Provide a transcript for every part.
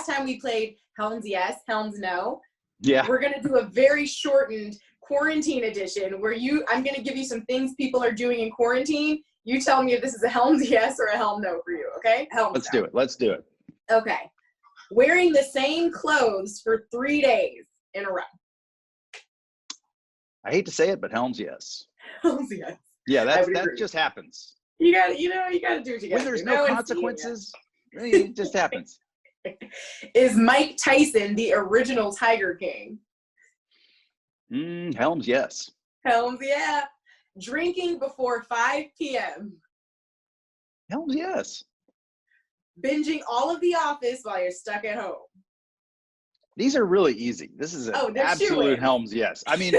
last time we played Helms Yes, Helms No. Yeah. We're going to do a very shortened quarantine edition where I'm going to give you some things people are doing in quarantine. You tell me if this is a Helms Yes or a Helm No for you, okay? Let's do it. Let's do it. Okay. Wearing the same clothes for 3 days in a row. I hate to say it, but Helms Yes. Helms Yes. Yeah, that just happens. You got to do what you got to do. When there's no consequences, it just happens. Is Mike Tyson the original Tiger King? Helms Yes. Helms, yeah. Drinking before 5 p.m. Helms Yes. Binging all of The Office while you're stuck at home. These are really easy. This is an absolute Helms Yes. I mean,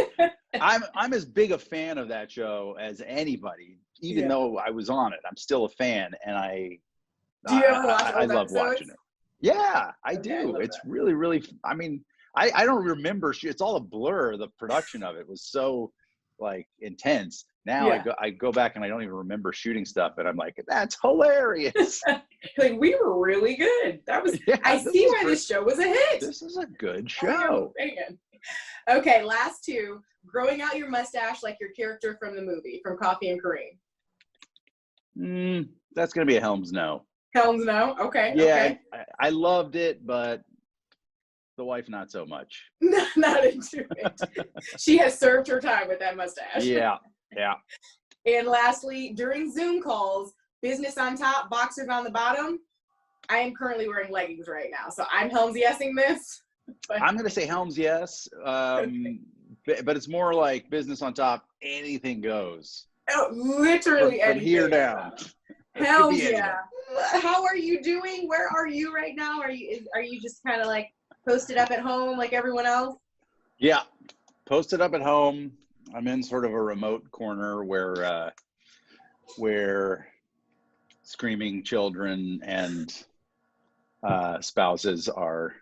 I'm as big a fan of that show as anybody, even though I was on it. I'm still a fan, and I love watching it. Yeah, I do. It's really, really. I mean, I don't remember. It's all a blur. The production of it was so like intense. Now I go back and I don't even remember shooting stuff, and I'm like, that's hilarious. Like, we were really good. That was. I see why this show was a hit. This is a good show. Okay, last two. Growing out your mustache like your character from the movie, from Coffee and Kareem. That's gonna be a Helms No. Helms No. Okay. Yeah, okay. I loved it, but the wife not so much. Not into it. She has served her time with that mustache. Yeah. And lastly, during Zoom calls, business on top, boxers on the bottom. I am currently wearing leggings right now, so I'm Helms Yesing this. I'm going to say Helms Yes, but it's more like business on top. Anything goes. Oh, literally from here down. Helms yeah. How are you doing? Where are you right now? Are you just kind of like posted up at home like everyone else? Yeah, posted up at home. I'm in sort of a remote corner where screaming children and spouses are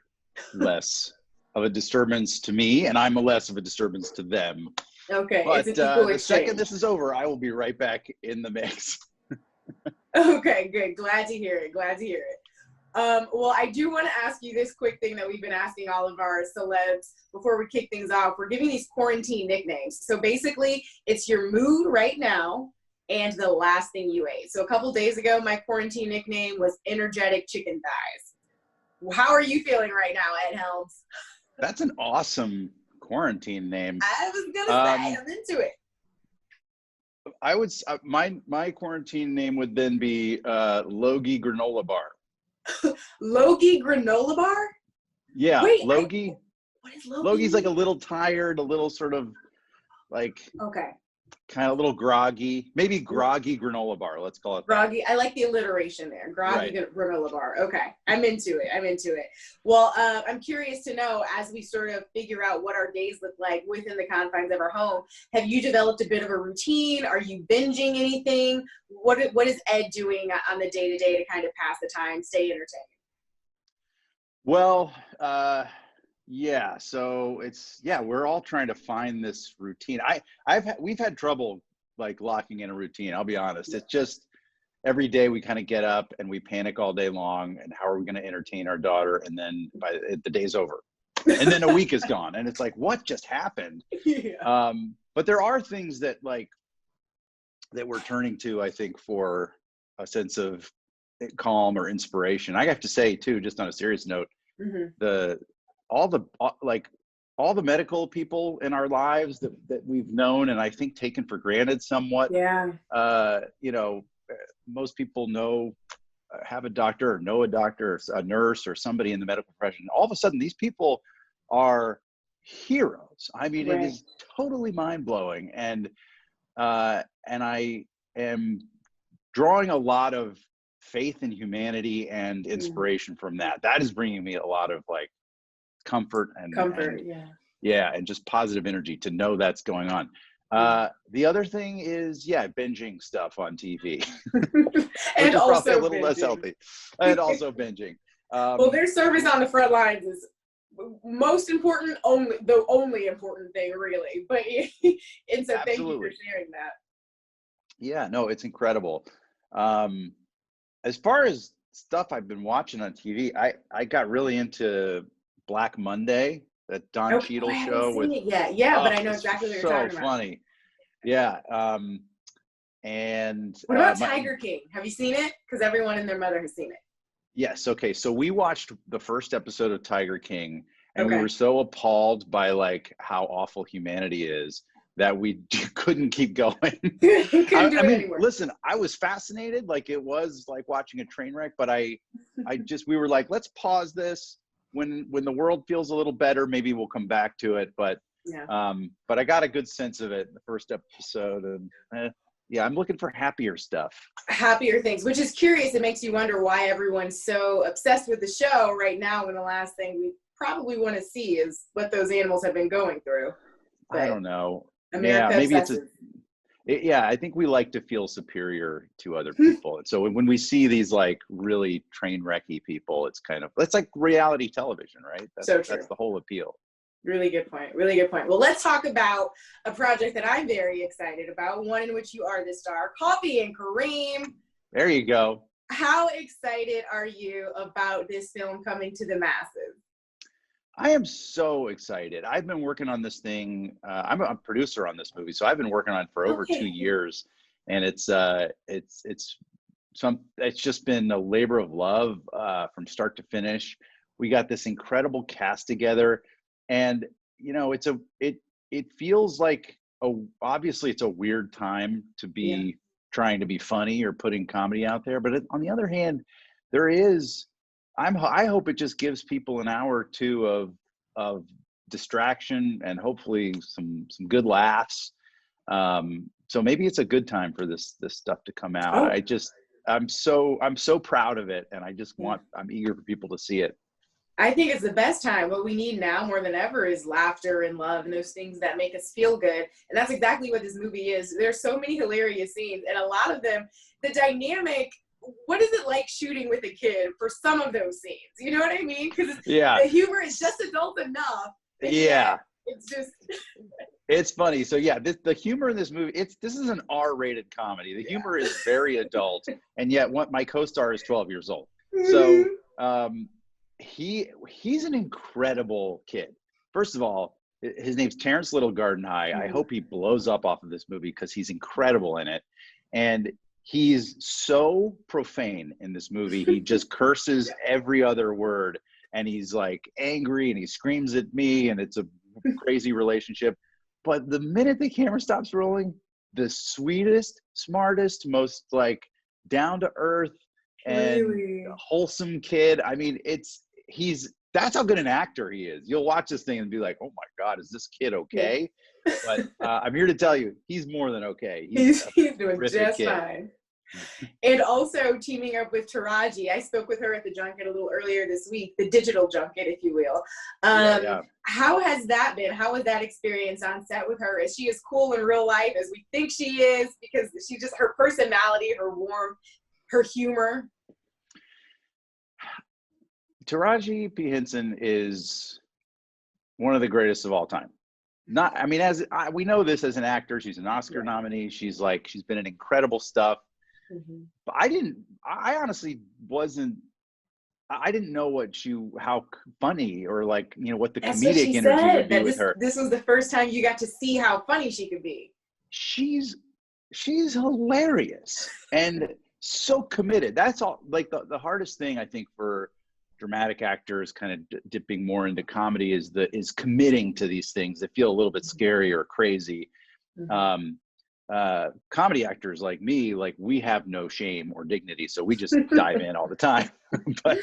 less of a disturbance to me, and I'm less of a disturbance to them. Okay, but it's an equal the exchange. second this is over, I will be right back in the mix. Okay, good. Glad to hear it. Well, I do want to ask you this quick thing that we've been asking all of our celebs before we kick things off. We're giving these quarantine nicknames. So basically, it's your mood right now and the last thing you ate. So a couple days ago, my quarantine nickname was Energetic Chicken Thighs. How are you feeling right now, Ed Helms? That's an awesome quarantine name. I was going to say, I'm into it. I would, my quarantine name would then be Logie Granola Bar. Logie Granola Bar? Yeah. Wait, Logie. What is Logie? Logie's like a little tired, a little sort of like kind of a little groggy. Maybe groggy granola bar. Let's call it groggy. that. I like the alliteration there. Groggy granola bar. Okay. I'm into it. Well, I'm curious to know, as we sort of figure out what our days look like within the confines of our home, have you developed a bit of a routine? Are you binging anything? What is Ed doing on the day-to-day to kind of pass the time, stay entertained? Well, yeah, so we're all trying to find this routine. We've had trouble like locking in a routine. I'll be honest. It's just every day we kind of get up and we panic all day long. And how are we going to entertain our daughter? And then the day's over, and then a week is gone, and it's like, what just happened? Yeah. But there are things that we're turning to, I think, for a sense of calm or inspiration. I have to say too, just on a serious note, all the medical people in our lives that we've known and I think taken for granted somewhat. Yeah. Most people have a doctor or know a doctor or a nurse or somebody in the medical profession. All of a sudden, these people are heroes. I mean, It is totally mind blowing, and I am drawing a lot of faith in humanity and inspiration from that. That is bringing me a lot of like comfort and just positive energy to know that's going on. The other thing is binging stuff on TV. And also a little less healthy, and also binging. Well, their service on the front lines is most important, the only important thing, really. But and so thank you for sharing that. Yeah, no, it's incredible. As far as stuff I've been watching on TV. I got really into Black Monday, that Don Okay, oh, I Cheadle haven't show seen with, it yet. Yeah, but I know it's exactly what you're so talking about. funny. Yeah. And What about Tiger King? Have you seen it? Because everyone and their mother has seen it. yes. Okay. So we watched the first episode of Tiger King, and we Okay. were so appalled by like how awful humanity is that we couldn't keep going. Couldn't do it anymore. Listen, I was fascinated. Like it was like watching a train wreck, but we were like, let's pause this. When the world feels a little better, maybe we'll come back to it. But I got a good sense of it in the first episode, and yeah, I'm looking for happier stuff. Happier things, which is curious. It makes you wonder why everyone's so obsessed with the show right now when the last thing we probably want to see is what those animals have been going through. But I don't know. America Maybe obsessive. I think we like to feel superior to other people. And so when we see these like really train wrecky people, it's like reality television, right? That's the whole appeal. Really good point. Really good point. Well, let's talk about a project that I'm very excited about, one in which you are the star, Coffee and Kareem. There you go. How excited are you about this film coming to the masses? I am so excited. I've been working on this thing. I'm a producer on this movie, so I've been working on it for over 2 years, and it's just been a labor of love from start to finish. We got this incredible cast together, and you know, it feels like obviously it's a weird time to be trying to be funny or putting comedy out there, but on the other hand, I hope it just gives people an hour or two of distraction and hopefully some good laughs. So maybe it's a good time for this stuff to come out. I'm so proud of it, and I'm eager for people to see it. I think it's the best time. What we need now more than ever is laughter and love and those things that make us feel good. And that's exactly what this movie is. There's so many hilarious scenes, and a lot of them, the dynamic. What is it like shooting with a kid for some of those scenes? You know what I mean? Because the humor is just adult enough. Yeah. It's just. It's funny. So yeah, the humor in this movie, this is an R-rated comedy. The humor is very adult, and yet my co-star is 12 years old. So he's an incredible kid. First of all, his name's Terrence Garden-High. I hope he blows up off of this movie because he's incredible in it. And he's so profane in this movie. He just curses every other word, and he's like angry and he screams at me, and it's a crazy relationship. But the minute the camera stops rolling, the sweetest, smartest, most like down to earth and wholesome kid. I mean, that's how good an actor he is. You'll watch this thing and be like, oh my God, is this kid okay? But I'm here to tell you, he's more than okay. He's doing just fine. And also teaming up with Taraji. I spoke with her at the junket a little earlier this week, the digital junket, if you will. How has that been? How was that experience on set with her? Is she as cool in real life as we think she is? Because her personality, her warmth, her humor. Taraji P. Henson is one of the greatest of all time. We know this as an actor. She's an Oscar nominee. She's been in incredible stuff. But I honestly I didn't know how funny or what the comedic energy would be with her. This was the first time you got to see how funny she could be. She's hilarious and so committed. That's all. Like the hardest thing I think for dramatic actors kind of dipping more into comedy is committing to these things that feel a little bit scary or crazy. Comedy actors like me, we have no shame or dignity, so we just dive in all the time. but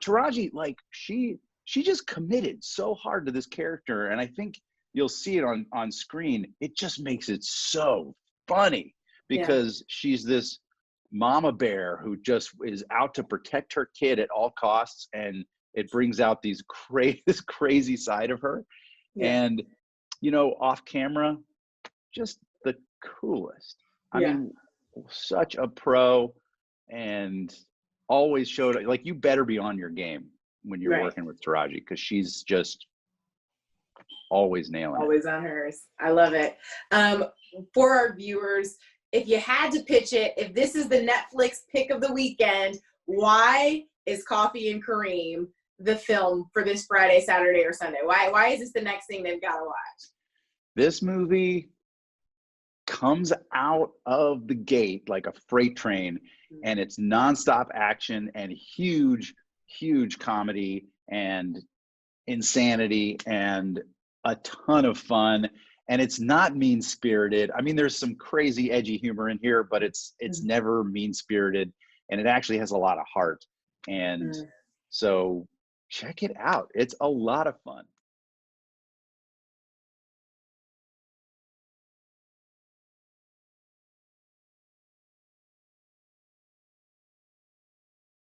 Taraji, she just committed so hard to this character, and I think you'll see it on screen. It just makes it so funny because she's this mama bear who just is out to protect her kid at all costs, and it brings out this crazy side of her. And off camera, just the coolest. I mean, such a pro, and always showed you better be on your game when you're working with Taraji, because she's just always nailing it. Always on hers. I love it. For our viewers, if you had to pitch it, if this is the Netflix pick of the weekend, why is Coffee and Kareem the film for this Friday, Saturday, or Sunday? Why is this the next thing they've got to watch? This movie comes out of the gate like a freight train, and it's nonstop action and huge comedy and insanity and a ton of fun. And it's not mean spirited. I mean, there's some crazy edgy humor in here, but it's never mean spirited, and it actually has a lot of heart. And so check it out. It's a lot of fun.